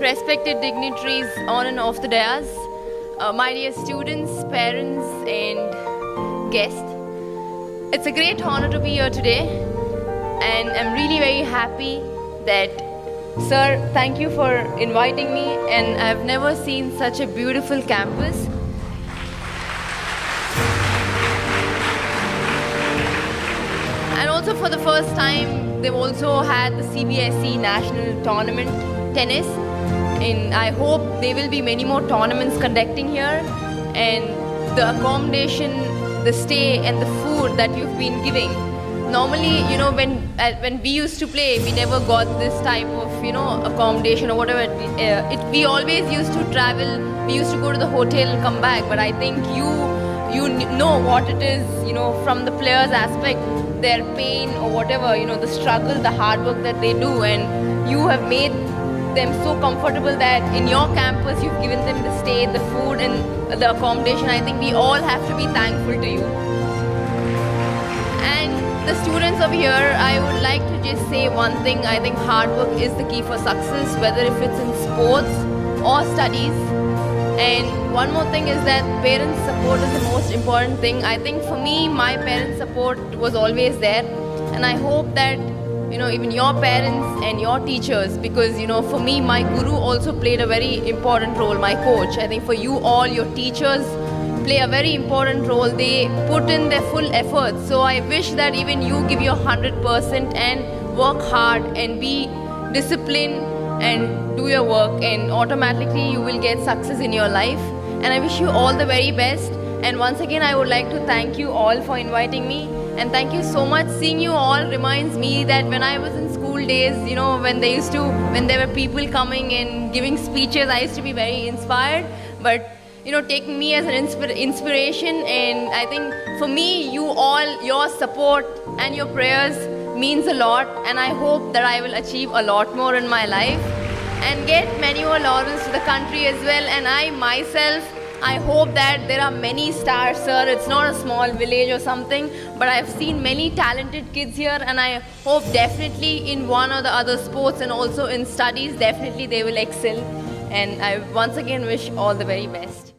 respected dignitaries on and off the dais, my dear students, parents and guests. It's a great honor to be here today, and I'm really very happy that, sir, thank you for inviting me, and I've never seen such a beautiful campus. And also for the first time, they've also had the CBSE National Tournament Tennis. And I hope there will be many more tournaments conducting here. And the accommodation, the stay and the food that you've been giving. Normally, when we used to play, we never got this type of, accommodation or whatever. We always used to travel. We used to go to the hotel and come back. But I think you know what it is, from the players' aspect, their pain or whatever, the struggle, the hard work that they do, and you have made them so comfortable that in your campus you've given them the stay, the food and the accommodation. I think we all have to be thankful to you. And the students over here, I would like to just say one thing. I think hard work is the key for success, whether if it's in sports or studies. And one more thing is that parents' support is the most important thing. I think for me, my parents' support was always there. And I hope that, even your parents and your teachers, because, for me, my guru also played a very important role, my coach. I think for you all, your teachers play a very important role. They put in their full effort. So I wish that even you give your 100% and work hard and be disciplined and do your work, and automatically you will get success in your life. And I wish you all the very best. And once again, I would like to thank you all for inviting me, and thank you so much. Seeing you all reminds me that when I was in school days, when there were people coming and giving speeches, I used to be very inspired. But taking me as an inspiration, and I think for me, you all, your support and your prayers means a lot, and I hope that I will achieve a lot more in my life and get many more laurels to the country as well. And I myself, I hope that there are many stars, sir. It's not a small village or something, but I've seen many talented kids here, and I hope definitely in one or the other sports and also in studies, definitely they will excel. And I once again wish all the very best.